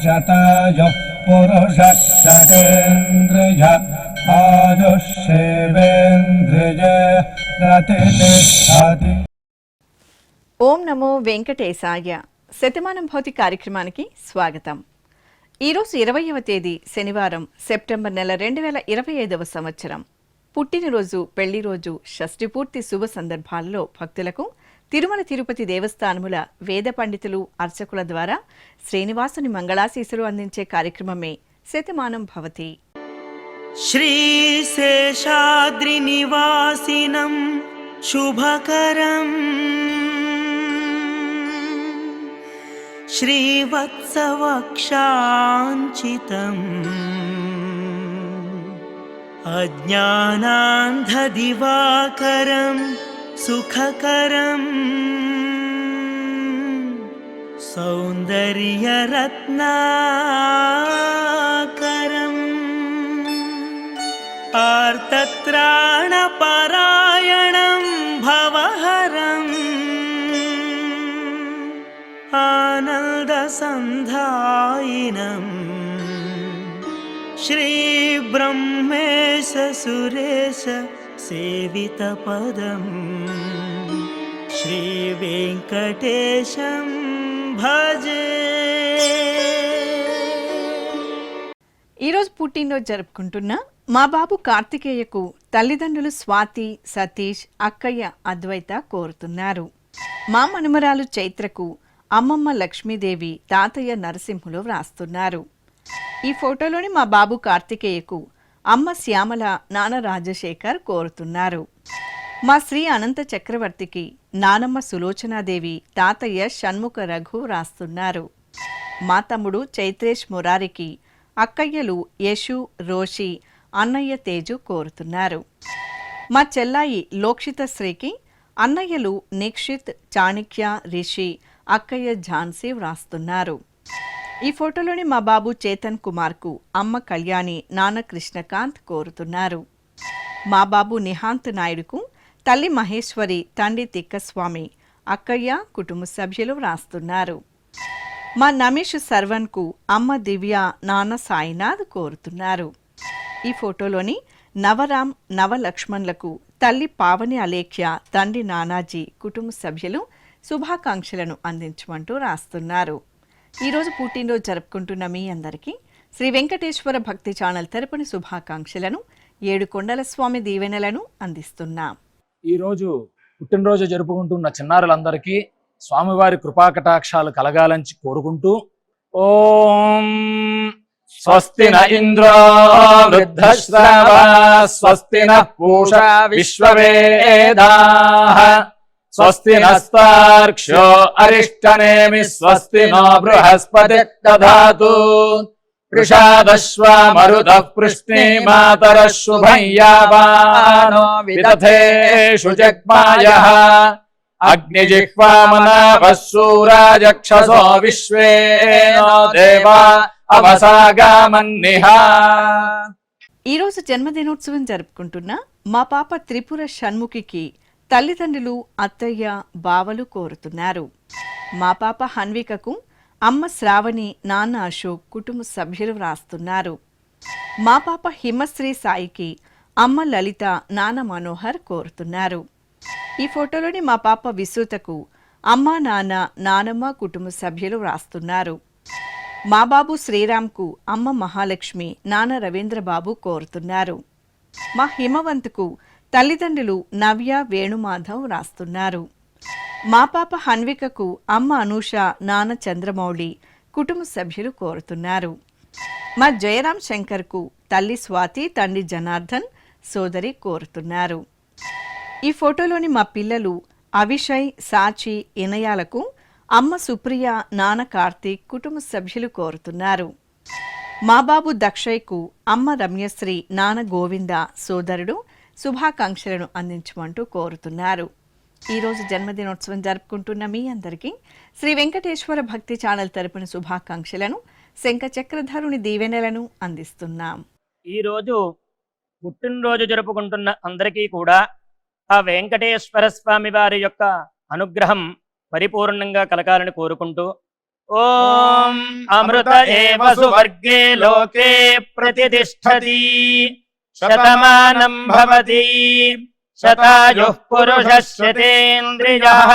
शतायुः पुरुषः शतेन्द्रिय आयुष्येवेन्द्रिये रतिष्ठति। ఓం నమో వెంకటేశాయ. శతమానం భౌతి కార్యక్రమానికి స్వాగతం. ఈరోజు 20వ తేదీ శనివారం, సెప్టెంబర్ నెల 2025వ సంవత్సరం. పుట్టినరోజు, పెళ్లి రోజు, షష్ఠి పూర్తి శుభ సందర్భాల్లో భక్తులకు తిరుమల తిరుపతి దేవస్థానముల వేద పండితులు, అర్చకుల ద్వారా శ్రీనివాసుని మంగళాశీసులు అందించే కార్యక్రమమే శతమానం భవతి. శ్రీశేషాద్రి నివాసినం శుభకరం శ్రీవత్సవక్షాంచితం అజ్ఞానాంధదివాకరం సుఖకరం సౌందర్యరత్నాకరం ఆర్తత్రాణపరాయణం భవహరం ఆనందసంధాయినం శ్రీబ్రహ్మేశ సురేశ సేవితపదం శ్రీవేంకటేశం భజే. ఈరోజు పుట్టినరోజు జరుపుకుంటున్న మా బాబు కార్తికేయకు తల్లిదండ్రులు స్వాతి, సతీష్, అక్కయ్య అద్వైత కోరుతున్నారు. మా మనుమరాలు చైత్రకు అమ్మమ్మ లక్ష్మీదేవి, తాతయ్య నరసింహులు వ్రాస్తున్నారు. ఈ ఫోటోలోని మా బాబు కార్తికేయకు అమ్మ శ్యామల, నాన్న రాజశేఖర్ కోరుతున్నారు. మా శ్రీ అనంత చక్రవర్తికి నానమ్మ సులోచనాదేవి, తాతయ్య షణ్ముఖ రఘు వ్రాస్తున్నారు. మా తమ్ముడు చైత్రేష్ మురారికి అక్కయ్యలు యశు, రోషి, అన్నయ్య తేజు కోరుతున్నారు. మా చెల్లాయి లోక్షిత శ్రీకి అన్నయ్యలు నిక్షిత్, చాణిక్య, రిషి, అక్కయ్య ఝాన్సీ వ్రాస్తున్నారు. ఈ ఫోటోలోని మా బాబు చేతన్ కుమార్కు అమ్మ కళ్యాణి, నాన్న కృష్ణకాంత్ కోరుతున్నారు. మా బాబు నిహాంత్ నాయుడుకు తల్లి మహేశ్వరి, తండ్రి తిక్కస్వామి, అక్కయ్య, కుటుంబ సభ్యులు వ్రాస్తున్నారు. మా నమేష్ సర్వన్కు అమ్మ దివ్య, నాన్న సాయినాథ్ కోరుతున్నారు. ఈ ఫోటోలోని నవరామ్, నవలక్ష్మణ్లకు తల్లి పావని అలేఖ్య, తండ్రి నానాజీ, కుటుంబ సభ్యులు శుభాకాంక్షలను అందించమంటూ రాస్తున్నారు. ఈరోజు పుట్టినరోజు జరుపుకుంటున్న మీ అందరికీ శ్రీ వెంకటేశ్వర భక్తి ఛానల్ తరపున శుభాకాంక్షలను, ఏడుకొండల స్వామి దీవెనలను అందిస్తున్నాం. ఈరోజు పుట్టినరోజు జరుపుకుంటున్న చిన్నారులందరికీ స్వామివారి కృపాకటాక్షాలు కలగాలని కోరుకుంటూ, ఓం స్వస్తి న ఇంద్రో వృద్ధశ్రవా స్వస్తి న పూషా విశ్వవేదాః స్వస్తి నస్తార్క్ష్యో అరిష్టనేమి స్వస్తి నో బృహస్పతి దధాతు వృషాదశ్వా మరుతః పృష్ణే మాతరః శుభం యావానో విదథేషు జగ్మాయః అగ్నిజిహ్వామనాభः శూరాజక్షసో విశ్వే నో దేవా అవసాగామన్నిహ. ఈరోజు జన్మదినోత్సవం జరుపుకుంటున్న మా పాప త్రిపుర షణ్ముఖికి తల్లిదండ్రులు, అత్తయ్య, బావలు కోరుతున్నారు. మా పాప హన్వికకు అమ్మ శ్రావణి, నాన్న అశోక్, కుటుంబ సభ్యులు వ్రాస్తున్నారు. మా పాప హిమశ్రీ సాయికి అమ్మ లలిత, నాన్న మనోహర్ కోరుతున్నారు. ఈ ఫోటోలోని మా పాప విసూతకు అమ్మ, నాన్న, నానమ్మ, కుటుంబ సభ్యులు వ్రాస్తున్నారు. మా బాబు శ్రీరామ్కు అమ్మ మహాలక్ష్మి, నాన్న రవీంద్రబాబు కోరుతున్నారు. మా హిమవంత్కు తల్లిదండ్రులు నవ్య, వేణుమాధవ్ రాస్తున్నారు. మా పాప హన్వికకు అమ్మ అనూష, నాన్న చంద్రమౌళి, కుటుంబ సభ్యులు కోరుతున్నారు. మా జయరాం శంకర్కు తల్లి స్వాతి, తండ్రి జనార్దన్, సోదరి కోరుతున్నారు. ఈ ఫోటోలోని మా పిల్లలు అవిషయ్, సాచి, ఇనయాలకు అమ్మ సుప్రియ, నాన్న కార్తీక్, కుటుంబ సభ్యులు కోరుతున్నారు. మా బాబు దక్షయ్కు అమ్మ రమ్యశ్రీ, నాన్న గోవింద, సోదరుడు శుభాకాంక్షలను అందించమంటూ కోరుతున్నారు. ఈరోజు జన్మదినోత్సవం జరుపుకుంటున్న మీ అందరికీ శ్రీ వెంకటేశ్వర భక్తి ఛానల్ తరపున శుభాకాంక్షలను, శంఖ చక్రధరుని దీవెనలను అందిస్తున్నాం. ఈరోజు పుట్టినరోజు జరుపుకుంటున్న అందరికీ కూడా ఆ వెంకటేశ్వర స్వామి వారి యొక్క అనుగ్రహం పరిపూర్ణంగా కలగాలని కోరుకుంటూ, ఓం అమృత ఏవ సువర్గే లోకే ప్రతిష్టతి శతమానం భవతి శతాయుః పురుషः శతేంద్రియః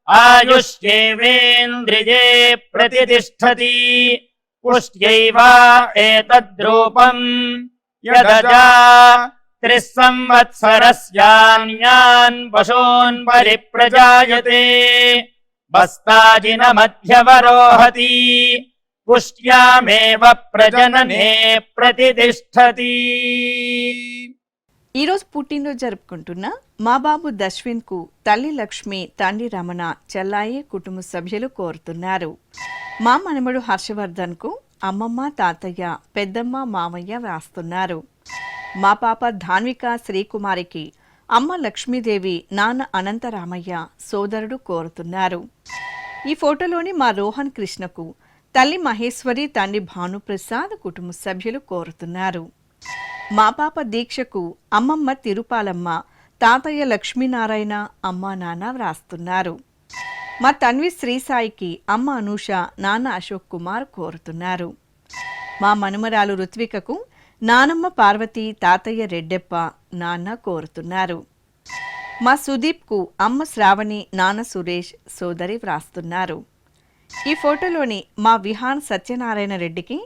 ఆయుష్యేవేంద్రియే ప్రతిష్టతి పుష్ట్యైవ ఏతద్రూపం యదజా 3 సంవత్సరస్యాన్యాన్ పశూన్ పరిప్రజాయతే బస్తాజిన మధ్యవరోహతి పుష్ట్యామేవ ప్రజననే ప్రతిష్టతి. ఈరోజు పుట్టినరోజు జరుపుకుంటున్న మా బాబు దశ్విన్ కు తల్లి లక్ష్మి, తండ్రి రమణ, చెల్లాయి కుటుంబ సభ్యులు కోరుతున్నారు. మా మనమడు హర్షవర్ధన్ కు అమ్మమ్మ, తాతయ్య, పెద్దమ్మ, మామయ్య వ్రాస్తున్నారు. మా పాప ధాన్విక శ్రీకుమారికి అమ్మ లక్ష్మీదేవి, నాన్న అనంతరామయ్య, సోదరుడు కోరుతున్నారు. ఈ ఫోటోలోని మా రోహన్ కృష్ణకు తల్లి మహేశ్వరి, తండ్రి భానుప్రసాద్, కుటుంబ సభ్యులు కోరుతున్నారు. మా పాప దీక్షకు అమ్మమ్మ తిరుపాలమ్మ, తాతయ్య లక్ష్మీనారాయణ, అమ్మ నాన్న వ్రాస్తున్నారు. మా తన్వి శ్రీసాయికి అమ్మ అనూష, నాన్న అశోక్ కుమార్ కోరుతున్నారు. మా మనుమరాలు రుత్వికకు నానమ్మ పార్వతి, తాతయ్య రెడ్డెప్ప, నాన్న కోరుతున్నారు. మా సుదీప్కు అమ్మ శ్రావణి, నాన్న సురేష్, సోదరి వ్రాస్తున్నారు. ఈ ఫోటోలోని మా విహాన్ సత్యనారాయణ రెడ్డికి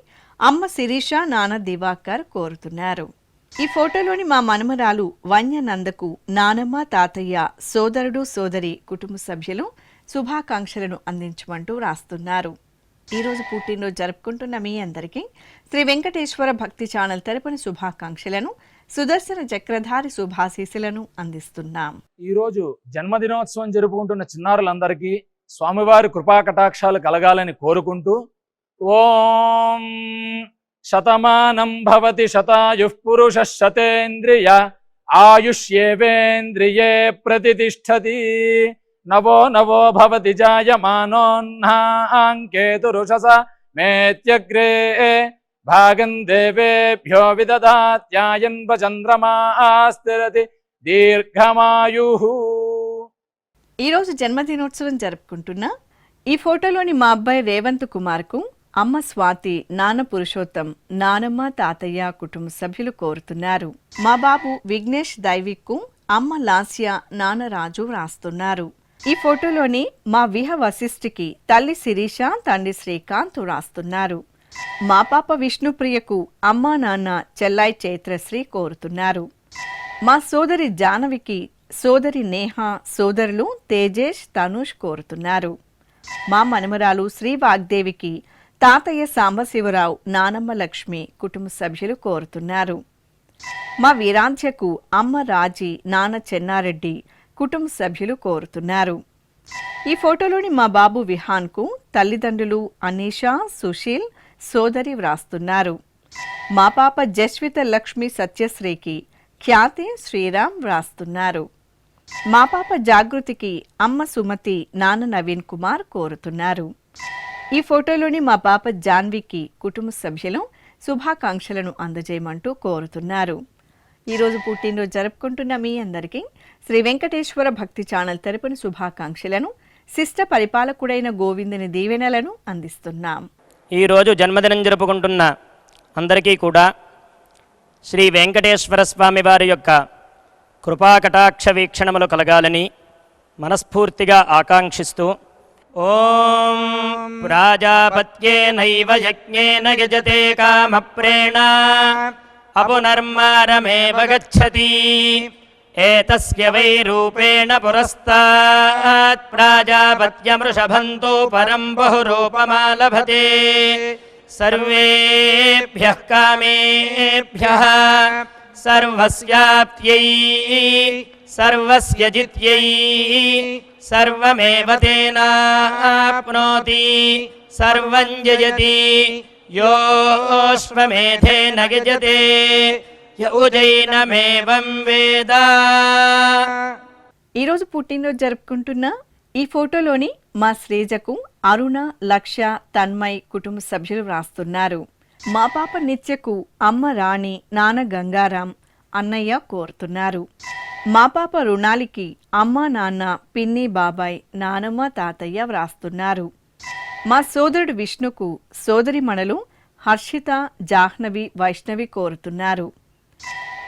అమ్మ శిరీష, నాన్న దివాకర్ కోరుతున్నారు. ఈ ఫోటోలోని మా మనుమరాలు వన్యనందకు నానమ్మ, తాతయ్య, సోదరుడు, సోదరి, కుటుంబ సభ్యులు శుభాకాంక్షలను అందించమంటూ రాస్తున్నారు. ఈరోజు పుట్టినరోజు జరుపుకుంటున్న మీ అందరికీ శ్రీ వెంకటేశ్వర భక్తి ఛానల్ తరపున శుభాకాంక్షలను, సుదర్శన చక్రధారి శుభాశీస్సులను అందిస్తున్నాం. ఈరోజు జన్మదినోత్సవం జరుపుకుంటున్న చిన్నారులందరికీ స్వామివారి కృపాకటాక్షాలు కలగాలని కోరుకుంటూ ఓం శతమానం భవతి శతాయుః పురుషः శతేంద్రియ ఆయుష్యేవేంద్రియే ప్రతిష్టతి నవో నవో భవతి జాయమానోన్హాంకేతురుషస మేత్యగ్రే భాగం దేవేభ్యో విదదాత్యాయన్వ చంద్రమాస్థిరతి దీర్ఘమాయుః. ఈరోజు జన్మదినోత్సవం జరుపుకుంటున్న ఈ ఫోటోలోని మా అబ్బాయి రేవంత్ కుమార్కు అమ్మ స్వాతి, నాన్న పురుషోత్తం, నానమ్మ, తాతయ్య, కుటుంబ సభ్యులు కోరుతున్నారు. మా బాబు విఘ్నేష్ దైవిక్కు అమ్మ లాస్య, నాన్న రాజు వ్రాస్తున్నారు. ఈ ఫోటోలోని మా విహ వశిష్ఠికి తల్లి శిరీష, తండ్రి శ్రీకాంత్ వ్రాస్తున్నారు. మా పాప విష్ణుప్రియకు అమ్మ, నాన్న, చెల్లాయి చైత్రశ్రీ కోరుతున్నారు. మా సోదరి జానవికి సోదరి నేహ, సోదరులు తేజేష్, తనుష్ కోరుతున్నారు. మా మనుమరాలు శ్రీ వాగ్దేవికి తాతయ్య సాంబశివరావు, నానమ్మ లక్ష్మి, కుటుంబ సభ్యులు కోరుతున్నారు. మా వీరాంధ్యకు అమ్మ రాజీ, నాన్న చెన్నారెడ్డి, కుటుంబ సభ్యులు కోరుతున్నారు. ఈ ఫోటోలోని మా బాబు విహాన్కు తల్లిదండ్రులు అనీషా, సుశీల్, సోదరి వ్రాస్తున్నారు. మా పాప జస్విత లక్ష్మి సత్యశ్రీకి ఖ్యాతి, శ్రీరామ్ వ్రాస్తున్నారు. మా పాప జాగృతికి అమ్మ సుమతి, నాన్న నవీన్ కుమార్ కోరుతున్నారు. ఈ ఫోటోలోని మా పాప జాన్వికి కుటుంబ సభ్యులు శుభాకాంక్షలను అందజేయమంటూ కోరుతున్నారు. ఈరోజు పుట్టినరోజు జరుపుకుంటున్న మీ అందరికీ శ్రీ వెంకటేశ్వర భక్తి ఛానల్ తరపున శుభాకాంక్షలను, శిష్ట పరిపాలకుడైన గోవిందుని దీవెనలను అందిస్తున్నాం. ఈరోజు జన్మదినం జరుపుకుంటున్న అందరికీ కూడా శ్రీ వెంకటేశ్వర స్వామి వారి యొక్క కృపాకటాక్ష వీక్షణములు కలగాలని మనస్ఫూర్తిగా ఆకాంక్షిస్తూ ఓం ప్రాజాపత్యేనైవ యజ్ఞేన యజతే కామప్రేణ అపునర్మారమేవ గచ్చతి ఏతస్య వై రూపేణ పురస్తాత్ ప్రాజాపత్యమృషభంతో పరం బహురూపమాలభతే సర్వేభ్యః కామేభ్యః సర్వస్యాప్త్యై సర్వస్య జిత్యై సర్వమేవ తేనాప్నోతి సర్వం జయతి యోష్వమేధేన యజతే య ఉజైనమేవం వేద. ఈరోజు పుట్టినరోజు జరుపుకుంటున్న ఈ ఫోటోలోని మా శ్రీజకు అరుణ, లక్ష్య, తన్మయ్, కుటుంబ సభ్యులు వ్రాస్తున్నారు. మా పాప నిత్యకు అమ్మ రాణి, నాన్న గంగారాం, అన్నయ్య కోరుతున్నారు. మా పాప రుణాలికి అమ్మ, నాన్న, పిన్ని, బాబాయ్, నానమ్మ, తాతయ్య వ్రాస్తున్నారు. మా సోదరుడు విష్ణుకు సోదరిమణులు హర్షిత, జాహ్నవి, వైష్ణవి కోరుతున్నారు.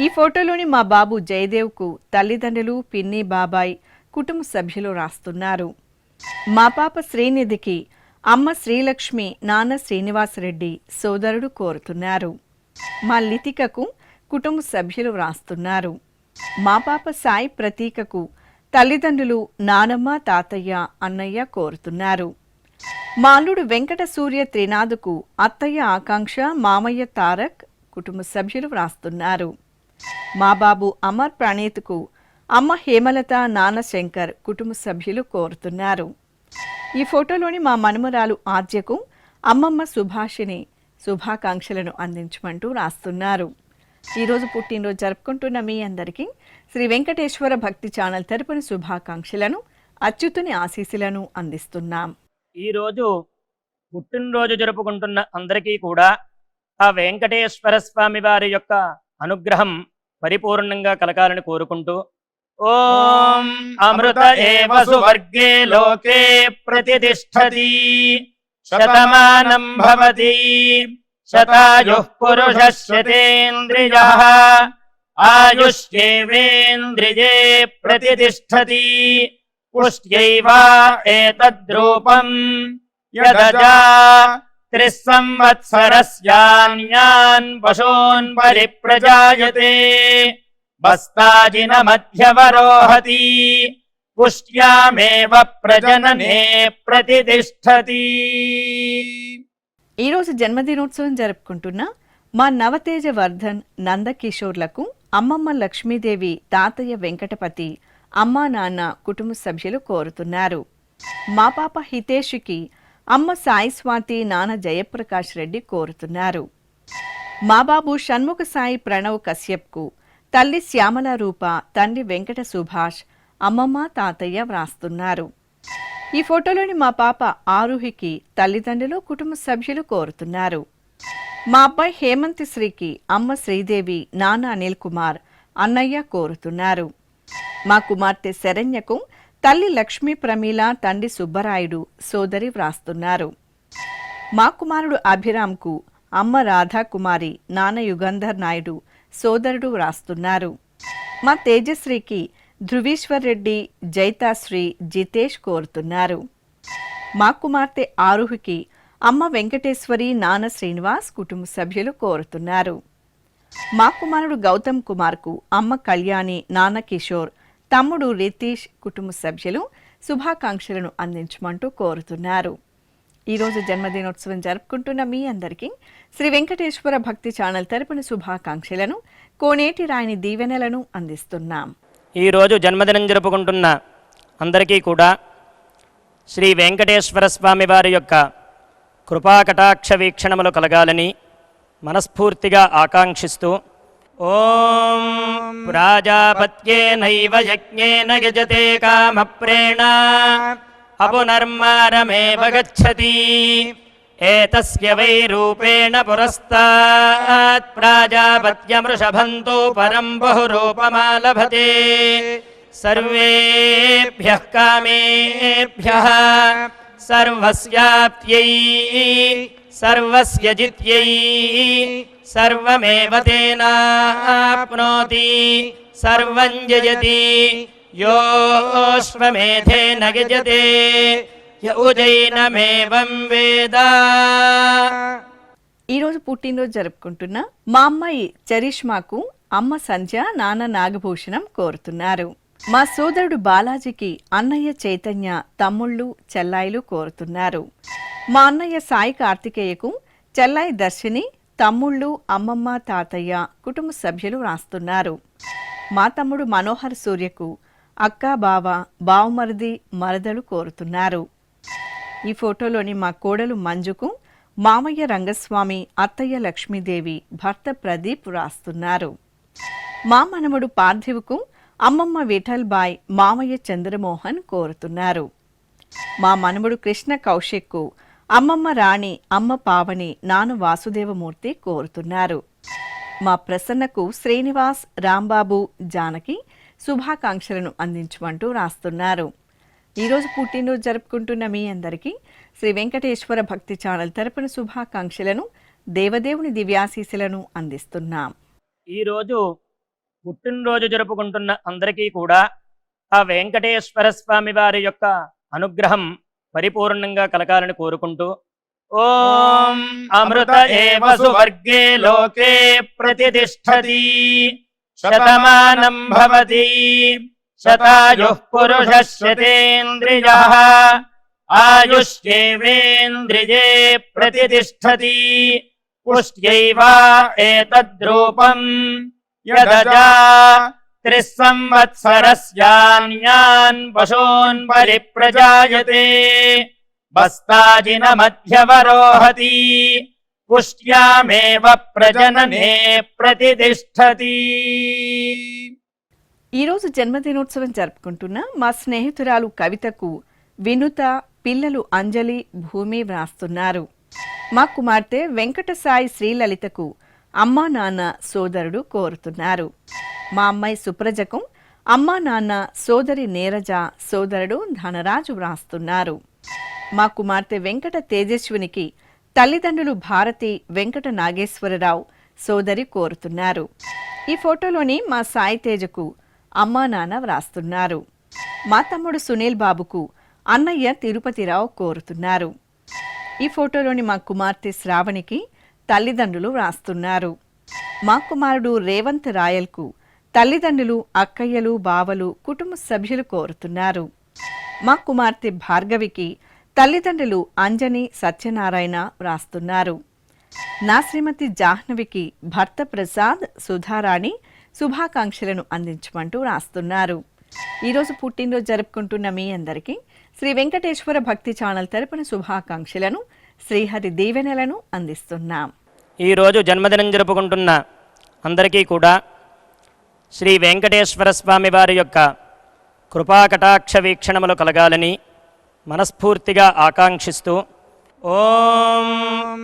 ఈ ఫోటోలోని మా బాబు జయదేవ్కు తల్లిదండ్రులు, పిన్ని, బాబాయ్, కుటుంబ సభ్యులు రాస్తున్నారు. మా పాప శ్రీనిధికి అమ్మ శ్రీలక్ష్మి, నాన్న శ్రీనివాసరెడ్డి, సోదరుడు కోరుతున్నారు. మా లితికకు కుటుంబ సభ్యులు వ్రాస్తున్నారు. మా పాప సాయి ప్రతీకకు తల్లిదండ్రులు, నానమ్మ, తాతయ్య, అన్నయ్య కోరుతున్నారు. మా అల్లుడు వెంకట సూర్య త్రినాథుకు అత్తయ్య ఆకాంక్ష, మామయ్య తారక్, కుటుంబ సభ్యులు వ్రాస్తున్నారు. మా బాబు అమర్ ప్రణీత్కు అమ్మ హేమలత, నాన్న శంకర్, కుటుంబ సభ్యులు కోరుతున్నారు. ఈ ఫోటోలోని మా మనుమరాలు ఆద్యకు అమ్మమ్మ సుభాషిని శుభాకాంక్షలను అందించమంటూ రాస్తున్నారు. ఈరోజు పుట్టినరోజు జరుపుకుంటున్న మీ అందరికీ శ్రీ వెంకటేశ్వర భక్తి ఛానల్ తరపున శుభాకాంక్షలను, అచ్యుతుని ఆశీస్సులను అందిస్తున్నాం. ఈరోజు పుట్టినరోజు జరుపుకుంటున్న అందరికీ కూడా ఆ వెంకటేశ్వర స్వామి వారి యొక్క అనుగ్రహం పరిపూర్ణంగా కలగాలని కోరుకుంటూ ఓం అమృత ఏవ సువర్గే లోకే ప్రతిష్ఠతి శతమానం భవతి శతాయుః పురుషः శతేంద్రియః ఆయుష్యేవేంద్రియే ప్రతిష్ఠతి పుష్ట్యైవ ఏతద్రూపం యదజా 3 సంవత్సరస్యాన్యాన్ పశూన్ పరిప్రజాయతే బస్తాజిన మధ్యవరోహతి పుష్ట్యామేవ ప్రజననే ప్రతిష్ఠతి. ఈరోజు జన్మదినోత్సవం జరుపుకుంటున్న మా నవతేజ వర్ధన్, నందకిషోర్లకు అమ్మమ్మ లక్ష్మీదేవి, తాతయ్య వెంకటపతి, అమ్మా నాన్న, కుటుంబ సభ్యులు కోరుతున్నారు. మా పాప హితేషుకి అమ్మ సాయి స్వాతి, నాన్న జయప్రకాష్ రెడ్డి కోరుతున్నారు. మా బాబు షణ్ముఖ సాయి ప్రణవ్ కశ్యప్కు తల్లి శ్యామల రూప, తండ్రి వెంకట సుభాష్, అమ్మమ్మ, తాతయ్య వ్రాస్తున్నారు. ఈ ఫోటోలోని మా పాప ఆరుహికి తల్లిదండ్రులు, కుటుంబ సభ్యులు కోరుతున్నారు. మా అబ్బాయి హేమంత్ శ్రీకి అమ్మ శ్రీదేవి, నాన్న అనిల్ కుమార్, అన్నయ్య కోరుతున్నారు. మా కుమార్తె శరణ్యకు తల్లి లక్ష్మీ ప్రమీల, తండ్రి సుబ్బరాయుడు, సోదరి వ్రాస్తున్నారు. మా కుమారుడు అభిరామ్కు అమ్మ రాధాకుమారి, నాన్న యుగంధర్ నాయుడు, సోదరుడు వ్రాస్తున్నారు. మా తేజశ్రీకి ధృవీశ్వర్ రెడ్డి, జైతాశ్రీ, జితేష్ కోరుతున్నారు. మా కుమార్తె ఆరుహికి అమ్మ వెంకటేశ్వరి, నాన్న శ్రీనివాస్, కుటుంబ సభ్యులు కోరుతున్నారు. మా కుమారుడు గౌతమ్ కుమార్కు అమ్మ కళ్యాణి, నాన్న కిషోర్, తమ్ముడు రితీష్, కుటుంబ సభ్యులు శుభాకాంక్షలను అందించమంటూ కోరుతున్నారు. ఈరోజు జన్మదినోత్సవం జరుపుకుంటున్న మీ అందరికీ శ్రీ వెంకటేశ్వర భక్తి ఛానల్ తరపున శుభాకాంక్షలను, కోనేటి రాయని దీవెనలను అందిస్తున్నాం. ఈరోజు జన్మదినం జరుపుకుంటున్న అందరికీ కూడా శ్రీ వెంకటేశ్వర స్వామి వారి యొక్క కృపాకటాక్ష వీక్షణములు కలగాలని మనస్ఫూర్తిగా ఆకాంక్షిస్తూ ఓం ప్రాజాపత్యేనైవ యజ్ఞేన యజతే కామప్రేణ అపునర్మారమేవ గచ్చతి ఏతస్య వై రూపేణ పురస్తాత్ ప్రాజాపత్యమృషభంతో పరం బహురూపమాలభతే సర్వేభ్యః కామేభ్యః సర్వస్యాప్త్యై సర్వస్య జిత్యై సర్వమేవ తేనాప్నోతి సర్వం జయతి యోశ్వమేధేన యజతే యఉజైనమేవం వేద. ఈరోజు పుట్టినరోజు జరుపుకుంటున్న మా అమ్మాయి చరిష్మాకు అమ్మ సంధ్య, నాన్న నాగభూషణం కోరుతున్నారు. మా సోదరుడు బాలాజీకి అన్నయ్య చైతన్య, తమ్ముళ్ళు, చెల్లాయిలు కోరుతున్నారు. మా అన్నయ్య సాయి కార్తికేయకు చెల్లాయి దర్శిని, తమ్ముళ్ళు, అమ్మమ్మ, తాతయ్య, కుటుంబ సభ్యులు రాస్తున్నారు. మా తమ్ముడు మనోహర్ సూర్యకు అక్క, బావ, బావమరిది, మరదలు కోరుతున్నారు. ఈ ఫోటోలోని మా కోడలు మంజుకు మామయ్య రంగస్వామి, అత్తయ్య లక్ష్మీదేవి, భర్త ప్రదీప్ రాస్తున్నారు. మా మనముడు పార్థివుకు అమ్మమ్మ విఠల్బాయ్, మామయ్య చంద్రమోహన్ కోరుతున్నారు. మా మనముడు కృష్ణ కౌశిక్కు అమ్మమ్మ రాణి, అమ్మ పావని, నాన్న వాసుదేవమూర్తి కోరుతున్నారు. మా ప్రసన్నకు శ్రీనివాస్, రాంబాబు, జానకి శుభాకాంక్షలను అందించమంటూ రాస్తున్నారు. ఈరోజు పుట్టినరోజు జరుపుకుంటున్న మీ అందరికీ శ్రీ వెంకటేశ్వర భక్తి ఛానల్ తరపున శుభాకాంక్షలను, దేవదేవుని దివ్యాశీస్సులను అందిస్తున్నాం. ఈరోజు పుట్టినరోజు జరుపుకుంటున్న అందరికీ కూడా ఆ వెంకటేశ్వర స్వామి వారి యొక్క అనుగ్రహం పరిపూర్ణంగా కలగాలని కోరుకుంటూ ఓం అమృత ఏవ సువర్గే లోకే ప్రతిష్ఠతి శతమానం భవతి శతాయుః పురుషः శతేంద్రియః ఆయుష్యేవేంద్రియే ప్రతిష్ఠతి పుష్ట్యైవ ఏతద్రూపం యదజా త్రిస్సంవత్సరస్యాన్యాన్ పశూన్ పరిప్రజాయతే బస్తాజిన మధ్యవరోహతి పుష్ట్యామేవ ప్రజననే ప్రతిష్ఠతి. ఈరోజు జన్మదినోత్సవం జరుపుకుంటున్న మా స్నేహితురాలు కవితకు వినుత పిల్లలు అంజలి, భూమి వ్రాస్తున్నారు. మా కుమార్తె వెంకట సాయి శ్రీలలితకు అమ్మా నాన్న సోదరుడు కోరుతున్నారు. మా అమ్మాయి సుప్రజకు అమ్మా నాన్న, సోదరి నీరజ, సోదరుడు ధనరాజు వ్రాస్తున్నారు. మా కుమార్తె వెంకట తేజస్వినికి తల్లిదండ్రులు భారతి, వెంకట నాగేశ్వరరావు, సోదరి కోరుతున్నారు. ఈ ఫోటోలోని మా సాయి తేజకు అమ్మా నాన్న వ్రాస్తున్నారు. మా తమ్ముడు సునీల్ బాబుకు అన్నయ్య తిరుపతిరావు కోరుతున్నారు. ఈ ఫోటోలోని మా కుమార్తె శ్రావణికి తల్లిదండ్రులు వ్రాస్తున్నారు. మా కుమారుడు రేవంత్ రాయల్కు తల్లిదండ్రులు, అక్కయ్యలు, బావలు, కుటుంబ సభ్యులు కోరుతున్నారు. మా కుమార్తె భార్గవికి తల్లిదండ్రులు అంజని, సత్యనారాయణ వ్రాస్తున్నారు. నా శ్రీమతి జాహ్నవికి భర్త ప్రసాద్, సుధారాణి శుభాకాంక్షలను అందించమంటూ వ్రాస్తున్నారు. ఈరోజు పుట్టినరోజు జరుపుకుంటున్న మీ అందరికీ శ్రీ వెంకటేశ్వర భక్తి ఛానల్ తరపున శుభాకాంక్షలను, శ్రీహరి దీవెనలను అందిస్తున్నాం. ఈరోజు జన్మదినం జరుపుకుంటున్న అందరికీ కూడా శ్రీ వెంకటేశ్వర స్వామి వారి యొక్క కృపాకటాక్ష వీక్షణములు కలగాలని మనస్ఫూర్తిగా ఆకాంక్షిస్తూ ఓం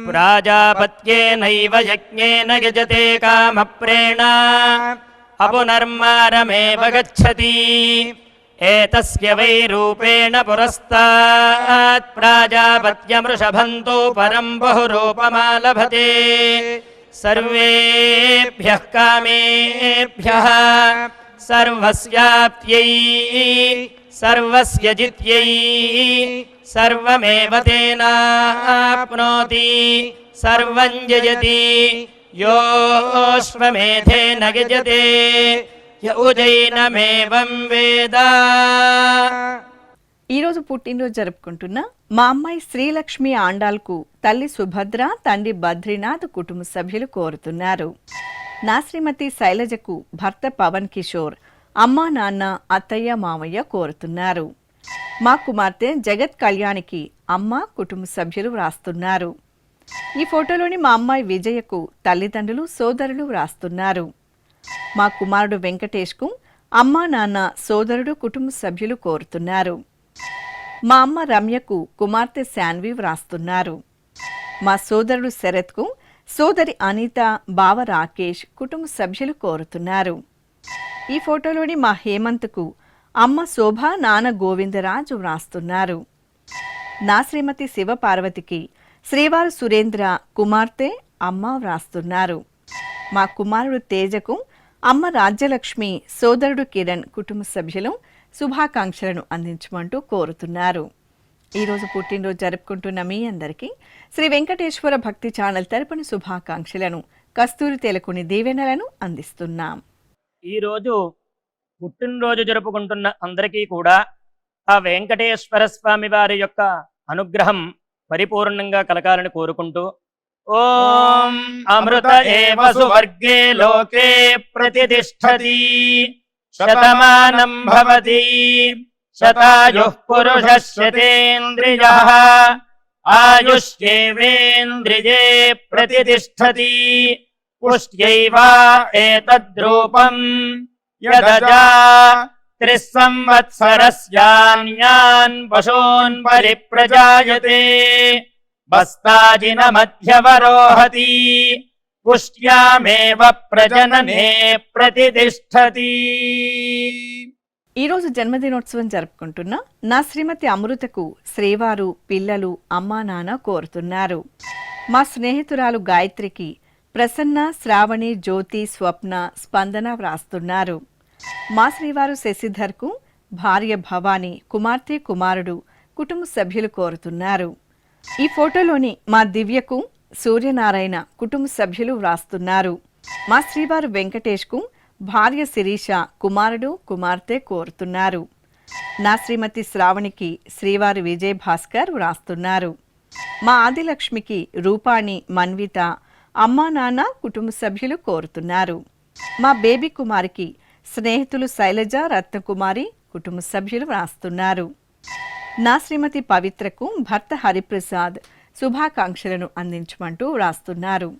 ప్రాజాపత్యేనైవ యజ్ఞేన యజతే కామప్రేణ అపునర్మారమేవ గచ్చతి ఏతస్య వై రూపేణ పురస్తాత్ ప్రాజాపత్యమృషభంతో పరం బహురూపమాలభతే సర్వేభ్యః కామేభ్యః సర్వస్యాప్త్యై సర్వస్య జిత్యై సర్వమేవ తేనాప్నోతి సర్వం జయతి యోష్వమేధేన గజతే యౌజైనమేవం వేద. ఈరోజు పుట్టినరోజు జరుపుకుంటున్న మా అమ్మాయి శ్రీలక్ష్మి ఆండాల్కు తల్లి సుభద్ర, తండ్రి బద్రీనాథ్ కుటుంబ సభ్యులు కోరుతున్నారు. నా శ్రీమతి శైలజకు భర్త పవన్ కిషోర్, అమ్మా నాన్న, అత్తయ్య, మామయ్య కోరుతున్నారు. మా కుమార్తె జగత్ కళ్యాణికి అమ్మ, కుటుంబ సభ్యులు వ్రాస్తున్నారు. ఈ ఫోటోలోని మా అమ్మాయి విజయకు తల్లిదండ్రులు, సోదరులు వ్రాస్తున్నారు. మా కుమారుడు వెంకటేష్కు అమ్మా నాన్న, సోదరుడు, కుటుంబ సభ్యులు కోరుతున్నారు. మా అమ్మ రమ్యకు కుమార్తె శాన్వి వ్రాస్తున్నారు. మా సోదరుడు శరత్కు సోదరి అనిత, బావ రాకేష్, కుటుంబ సభ్యులు కోరుతున్నారు. ఈ ఫోటోలోని మా హేమంత్కు అమ్మ శోభ, నాన్న గోవిందరాజు వ్రాస్తున్నారు. నా శ్రీమతి శివపార్వతికి శ్రీవారు సురేంద్ర, కుమార్తె అమ్మ వ్రాస్తున్నారు. మా కుమారుడు తేజకు అమ్మ రాజ్యలక్ష్మి, సోదరుడు కిరణ్, కుటుంబ సభ్యులు శుభాకాంక్షలను అందించమంటూ కోరుతున్నారు. ఈరోజు పుట్టినరోజు జరుపుకుంటున్న మీ అందరికీ శ్రీ వెంకటేశ్వర భక్తి ఛానల్ తరపున శుభాకాంక్షలను, కస్తూరి తెలకుని దీవెనలను అందిస్తున్నాం. ఈరోజు పుట్టినరోజు జరుపుకుంటున్న అందరికీ కూడా ఆ వెంకటేశ్వర స్వామి వారి యొక్క అనుగ్రహం పరిపూర్ణంగా కలగాలని కోరుకుంటూ ఓం అమృత ఏవ సువర్గే లోకే ప్రతిష్ఠతి శతమానం భవతి శతాయుః పురుషः శతేంద్రియః ఆయుష్యేవేంద్రియే ప్రతిష్ఠతి పుష్ట్యైవ ఏతద్రూపం యదజా త్రిస్సంవత్సరస్యాన్యాన్ పశూన్ పరిప్రజాయతే బస్తాజిన మధ్యవరోహతి పుష్ట్యామేవ ప్రజననే ప్రతిష్ఠతి. ఈరోజు జన్మదినోత్సవం జరుపుకుంటున్న నా శ్రీమతి అమృతకు శ్రీవారు పిల్లలు అమ్మా నాన్న కోరుతున్నారు. మా స్నేహితురాలు గాయత్రికి ప్రసన్న, శ్రావణి, జ్యోతి, స్వప్న, స్పందన వ్రాస్తున్నారు. మా శ్రీవారు శశిధర్కు భార్య భవాని, కుమార్తె, కుమారుడు, కుటుంబ సభ్యులు కోరుతున్నారు. ఈ ఫోటోలోని మా దివ్యకు సూర్యనారాయణ కుటుంబ సభ్యులు వ్రాస్తున్నారు. మా శ్రీవారు వెంకటేష్కు భార్య శిరీష, కుమారుడు, కుమార్తె కోరుతున్నారు. నా శ్రీమతి శ్రావణికి శ్రీవారి విజయ్ భాస్కర్ వ్రాస్తున్నారు. మా ఆదిలక్ష్మికి రూపాణి, మన్విత, అమ్మా నాన్న కుటుంబ సభ్యులు కోరుతున్నారు. మా బేబీ కుమారికి స్నేహితులు శైలజ, రత్నకుమారి కుటుంబ సభ్యులు వ్రాస్తున్నారు. నా శ్రీమతి పవిత్రకు భర్త హరిప్రసాద్ శుభాకాంక్షలను అందించమంటూ వ్రాస్తున్నారు.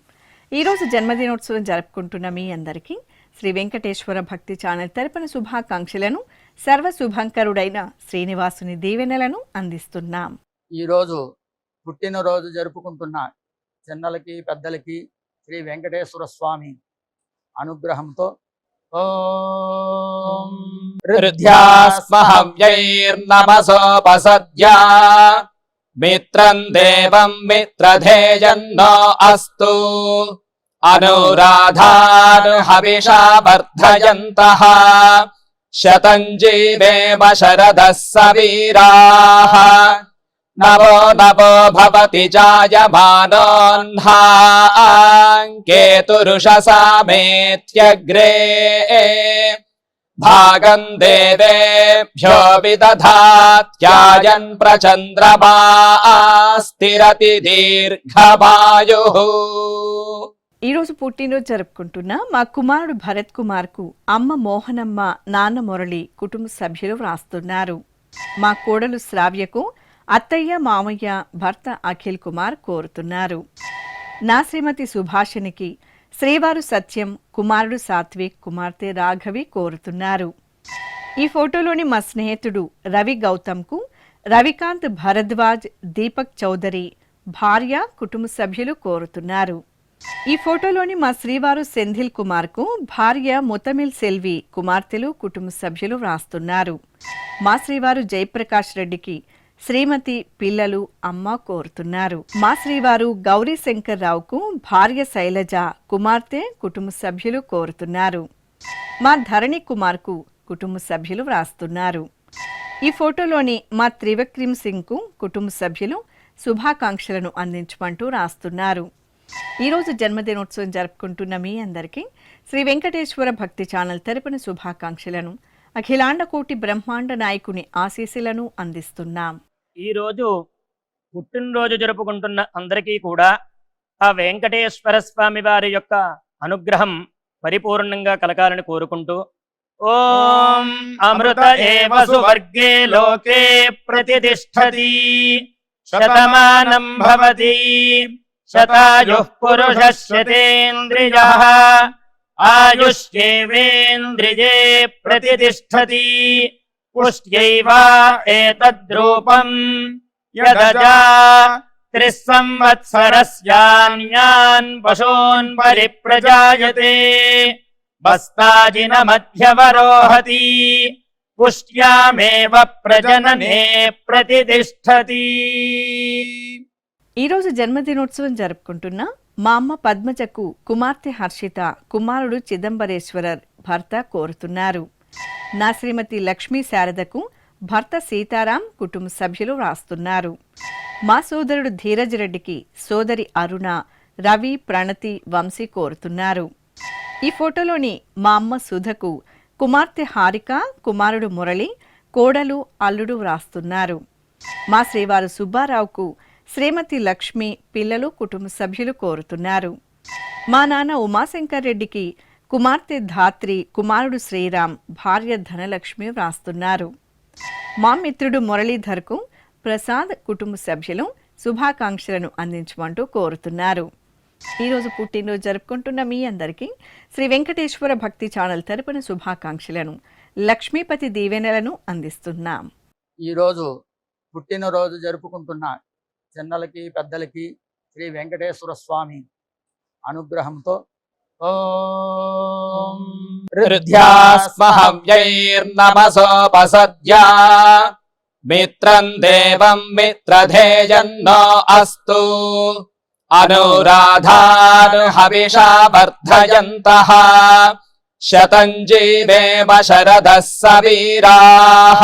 ఈరోజు జన్మదినోత్సవం జరుపుకుంటున్న మీ అందరికీ శ్రీ వెంకటేశ్వర భక్తి ఛానల్ తరపున శుభాకాంక్షలను, సర్వశుభంకరుడైన శ్రీనివాసుని దీవెనలను అందిస్తున్నాం. ఈరోజు పుట్టినరోజు జరుపుకుంటున్న చిన్నలకి పెద్దలకి శ్రీ వెంకటేశ్వర స్వామి అనుగ్రహంతో ఓం హృద్యాస్మహవ్యైర్నమసోపసద్యా మిత్రం దేవం మిత్రధేయన్నో అస్తు అనురాధాన్ హవిషా వర్ధయంతః శతం జీవేమ శరదః సవీరాః నవో నవో భవతి జాయమానోన్హాం కేతురుషసామేత్యగ్రే భాగం దేవేభ్యో విదధాత్యాయన్ ప్రచంద్రమా స్థిరతి దీర్ఘమాయుః. ఈరోజు పుట్టినరోజు జరుపుకుంటున్న మా కుమారుడు భరత్ కుమార్కు అమ్మ మోహనమ్మ, నాన్న మురళి కుటుంబ సభ్యులు వ్రాస్తున్నారు. మా కోడలు శ్రావ్యకు అత్తయ్య, మామయ్య, భర్త అఖిల్ కుమార్ కోరుతున్నారు. నా శ్రీమతి సుభాషినికి శ్రీవారు సత్యం, కుమారుడు సాత్విక్, కుమార్తె రాఘవి కోరుతున్నారు. ఈ ఫోటోలోని మా స్నేహితుడు రవి గౌతమ్కు రవికాంత్, భరద్వాజ్, దీపక్ చౌదరి, భార్య, కుటుంబ సభ్యులు కోరుతున్నారు. ఈ ఫోటోలోని మా శ్రీవారు సెంధిల్ కుమార్కు భార్య ముతమిల్ సెల్వి, కుమార్తెలు, కుటుంబ సభ్యులు వ్రాస్తున్నారు. మా శ్రీవారు జయప్రకాష్ రెడ్డికి శ్రీమతి, పిల్లలు, అమ్మ కోరుతున్నారు. మా శ్రీవారు గౌరీ శంకర్ రావుకు భార్య శైలజ, కుమార్తె, కుటుంబ సభ్యులు కోరుతున్నారు. మా ధరణి కుమార్కు కుటుంబ సభ్యులు వ్రాస్తున్నారు. ఈ ఫోటోలోని మా త్రివిక్రమ్ సింగ్కు కుటుంబ సభ్యులు శుభాకాంక్షలను అందించమంటూ రాస్తున్నారు. ఈరోజు జన్మదినోత్సవం జరుపుకుంటున్న మీ అందరికీ శ్రీ వెంకటేశ్వర భక్తి ఛానల్ తరపున శుభాకాంక్షలను, అఖిలాండ కోటి బ్రహ్మాండ నాయకుని ఆశీస్సులను అందిస్తున్నాం. ఈరోజు పుట్టినరోజు జరుపుకుంటున్న అందరికీ కూడా ఆ వెంకటేశ్వర స్వామి వారి యొక్క అనుగ్రహం పరిపూర్ణంగా కలగాలని కోరుకుంటూ ఓం అమృత ఏవ సువర్గే లోకే ప్రతిష్ఠతి శతమానం భవతి శతాయుః పురుషः శతేంద్రియః ఆయుష్యేవేంద్రియే ప్రతిష్ఠతి పుష్ట్యైవ ఏతద్రూపం యదజా త్రిస్సంవత్సరస్యాన్యాన్ పశూన్ పరిప్రజాయతే బస్తాజిన మధ్యవరోహతి పుష్ట్యామేవ ప్రజననే ప్రతిష్ఠతి. ఈరోజు జన్మదినోత్సవం జరుపుకుంటున్న మా అమ్మ పద్మజకు కుమార్తె హర్షిత, కుమారుడు చిదంబరేశ్వరర్, భర్త కోరుతున్నారు. నా శ్రీమతి లక్ష్మీ శారదకు భర్త సీతారాం, కుటుంబ సభ్యులు వ్రాస్తున్నారు. మా సోదరుడు ధీరజ్ రెడ్డికి సోదరి అరుణ, రవి, ప్రణతి, వంశీ కోరుతున్నారు. ఈ ఫోటోలోని మా అమ్మ సుధకు కుమార్తె హారిక, కుమారుడు మురళి, కోడలు, అల్లుడు వ్రాస్తున్నారు. మా శ్రీవారు సుబ్బారావుకు శ్రీమతి లక్ష్మి, పిల్లలు, కుటుంబ సభ్యులు కోరుతున్నారు. మా నాన్న ఉమాశంకర్ రెడ్డికి కుమార్తె ధాత్రి, కుమారుడు శ్రీరామ్, భార్య ధనలక్ష్మి వ్రాస్తున్నారు. మా మిత్రుడు మురళీధర్కు ప్రసాద్, కుటుంబ సభ్యులు శుభాకాంక్షలను అందించమంటూ కోరుతున్నారు. ఈరోజు పుట్టినరోజు జరుపుకుంటున్న మీ అందరికీ శ్రీ వెంకటేశ్వర భక్తి ఛానల్ తరపున శుభాకాంక్షలను, లక్ష్మీపతి దీవెనలను అందిస్తున్నాం. ఈరోజు పుట్టినరోజు జరుపుకుంటున్న చిన్నలకి పెద్దలకి శ్రీ వెంకటేశ్వర స్వామి అనుగ్రహంతో ఓం ऋद्ध्यास्महव्यैर्नमसोपसद्या मित्रम् देवम् मित्रधेयन्नो अस्तु अनुराधार्हविषा वर्धयन्तः शतं जीवेम शरदः सवीराः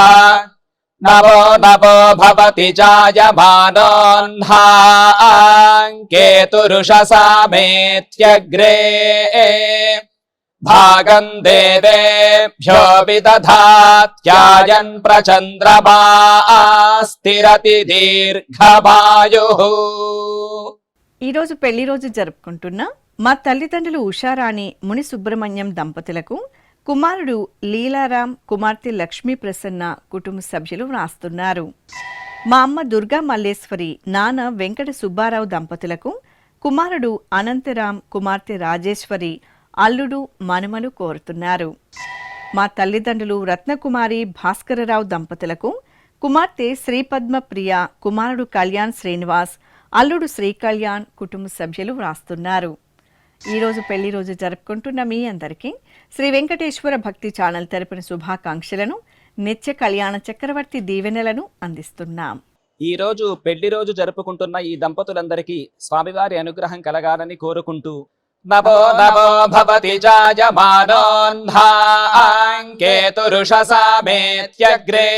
नवो नवो भवति जायमानोऽह्नाङ्केतुरुषसामेत्यग्रे भागम् देवेभ्यो विदधात्यायन् प्रचन्द्रमा स्थिरति దీర్ఘమాయుః. ఈరోజు పెళ్లి రోజు జరుపుకుంటున్న మా తల్లిదండ్రులు ఉషారాణి ముని సుబ్రహ్మణ్యం దంపతులకు కుమారుడు లీలారాం, కుమార్తె లక్ష్మీ ప్రసన్న కుటుంబ సభ్యులు వ్రాస్తున్నారు. మా అమ్మ దుర్గా మల్లేశ్వరి, నాన్న వెంకట సుబ్బారావు దంపతులకు కుమారుడు అనంతరాం, కుమార్తె రాజేశ్వరి, అల్లుడు, మనుమలు కోరుతున్నారు. మా తల్లిదండ్రులు రత్నకుమారి భాస్కరరావు దంపతులకు కుమార్తె శ్రీపద్మ ప్రియ, కుమారుడు కళ్యాణ్ శ్రీనివాస్, అల్లుడు శ్రీ కళ్యాణ్ కుటుంబ సభ్యులు వ్రాస్తున్నారు. ఈరోజు పెళ్లి రోజు జరుపుకుంటున్న మీ అందరికీ శ్రీ వెంకటేశ్వర భక్తి ఛానల్ తరపున శుభాకాంక్షలను, నిత్య కళ్యాణ చక్రవర్తి దీవెనలను అందిస్తున్నాం. ఈ రోజు పెళ్లి రోజు జరుపుకుంటున్న ఈ దంపతులందరికీ స్వామివారి అనుగ్రహం కలగాలని కోరుకుంటూ నవో నవో భవతి జాయమానోऽह्नाङ्केतुरुषसामेत्यग्रे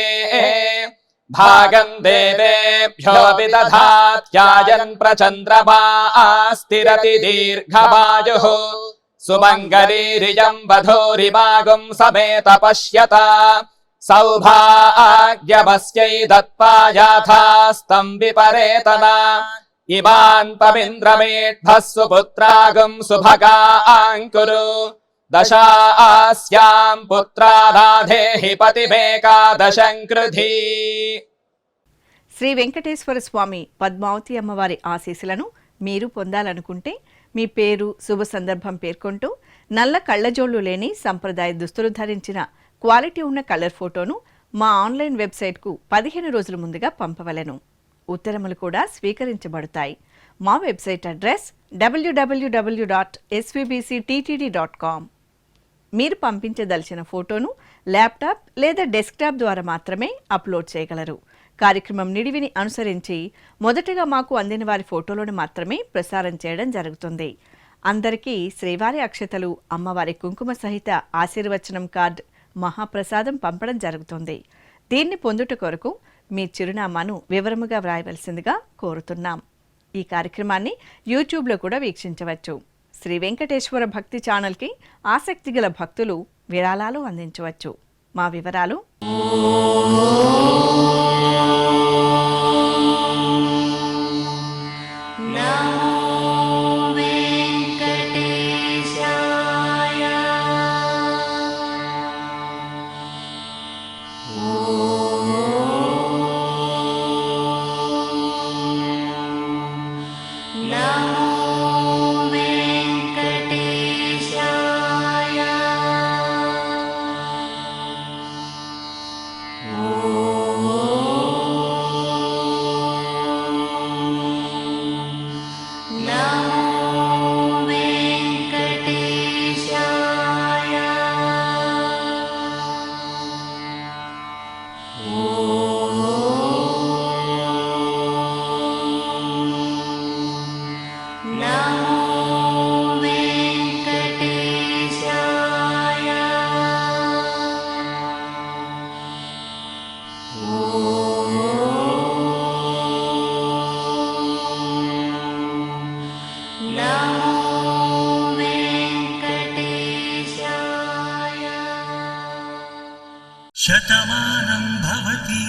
भागम् देवेभ्यो विदधात्यायन् प्रचन्द्रमा स्थिरति दीर्घमायुः सुमङ्गलीरियम् वधूरिमागुम् समेत पश्यता सौभाग्यमस्यै दत्त्वा याथास्तम् विपरेतना इमान् पविन्द्रमेढ्भः सुपुत्रागुम् सुभगाङ्कुरु दशास्याम् पुत्रानाधेहि पतिमेकादशम् कृधी. శ్రీ వెంకటేశ్వర స్వామి పద్మావతి అమ్మవారి ఆశీస్సులను మీరు పొందాలనుకుంటే మీ పేరు, శుభ సందర్భం పేర్కొంటూ నల్ల కళ్ళజోళ్లు లేని సంప్రదాయ దుస్తులు ధరించిన క్వాలిటీ ఉన్న కలర్ ఫోటోను మా ఆన్లైన్ వెబ్సైట్కు 15 రోజుల ముందుగా పంపవలెను. ఉత్తరములు కూడా స్వీకరించబడతాయి. మా వెబ్సైట్ అడ్రస్ www.svbcttd.com. మీరు పంపించదలిచిన ఫోటోను ల్యాప్టాప్ లేదా డెస్క్టాప్ ద్వారా మాత్రమే అప్లోడ్ చేయగలరు. కార్యక్రమం నిడివిని అనుసరించి మొదటగా మాకు అందిన వారి ఫోటోలను మాత్రమే ప్రసారం చేయడం జరుగుతుంది. అందరికీ శ్రీవారి అక్షతలు, అమ్మవారి కుంకుమ సహిత ఆశీర్వచనం కార్డ్, మహాప్రసాదం పంపడం జరుగుతుంది. దీన్ని పొందుట కొరకు మీ చిరునామాను వివరముగా వ్రాయవలసిందిగా కోరుతున్నాం. ఈ కార్యక్రమాన్ని యూట్యూబ్లో కూడా వీక్షించవచ్చు. శ్రీ వెంకటేశ్వర భక్తి ఛానల్కి ఆసక్తి గల భక్తులు విరాళాలు అందించవచ్చు. మా వివరాలు: శతమానం భవతి